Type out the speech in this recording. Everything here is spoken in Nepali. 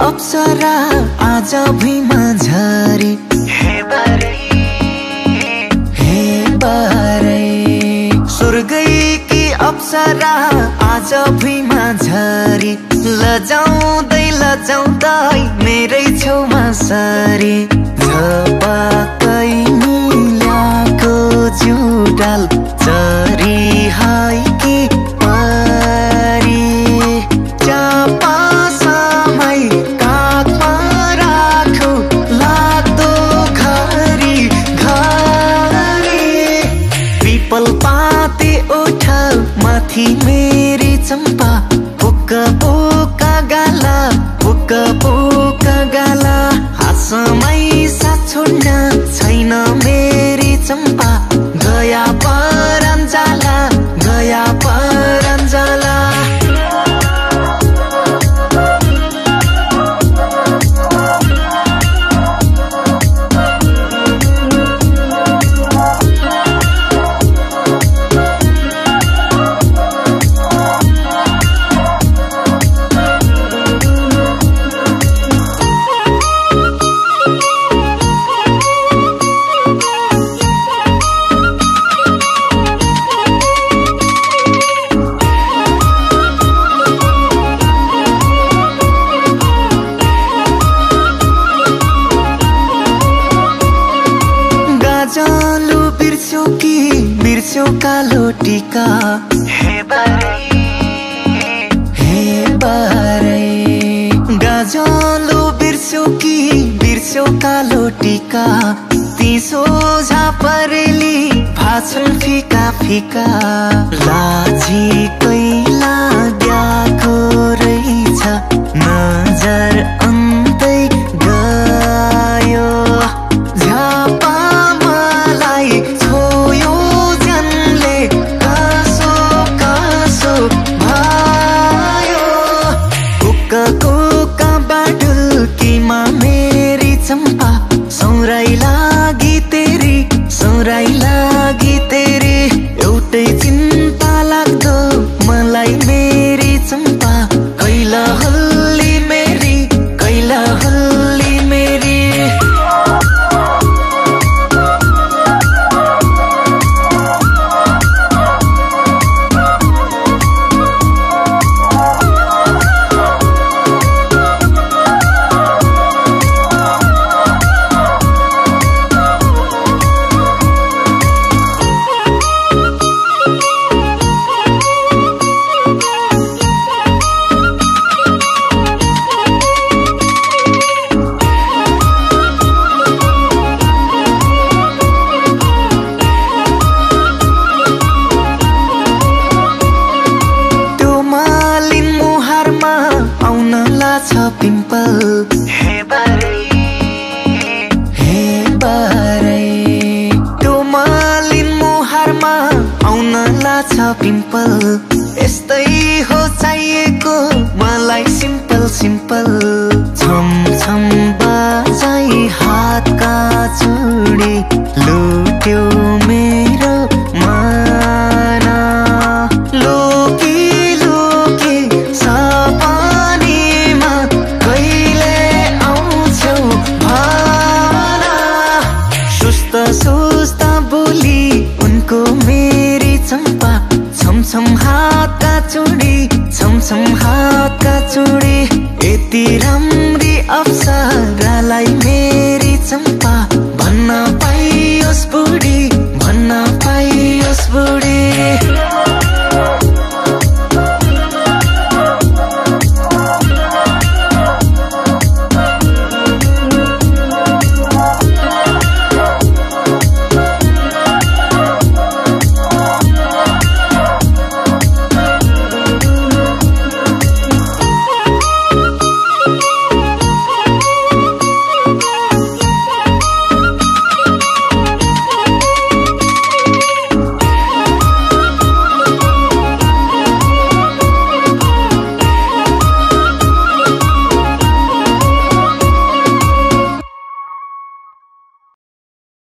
अप्सरा आज भुइँमा झरी हे बारै स्वर्गैकी अप्सरा आज भुइँमा झरी लजाउँदै लजाउँदै मेरै छेउमा सरी झपकै मिल्याको जुडाल चरी हाइकी परी चापा समय काखमा राखौ लाग्दो घरी घरी पिपल पाते ओठा माथि मेरी चम्पा पोका पोका गाला हाँसमै साथ छोड्न छैन मेरी चम्पा गया परञ्जाला गाजलो बिर्स्यो कालो टीका हे बारै गाजलो बिर्स्यो कालो टीका ती सोझा परेली भाछन् फिका फिका लाजी कैला ग्याको रहेछ नजर अन्तै गयो झापा मलाई छोयो जनले कासो कासो भयो कोका बाडुल्कीमा मेरी चम्पा सौराई लागी तेरी एउटै चिन्ता लाग्दो मलाई मेरी चम्पा कैला हल्ली मेरी पिम्पल हे बारै त्यो मालिन मुहारमा आउन लाछ पिम्पल यस्तै हो चाहिएको मलाई सिम्पल छम छम बाजाई हातका चुडी लुट्यो मेरो माना लोकी सपनीमा कहिले आउँछौ भाना सुस्त बोली उनको मेरी चम्पा छमछम हातका चुडी यति राम्री अप्सरा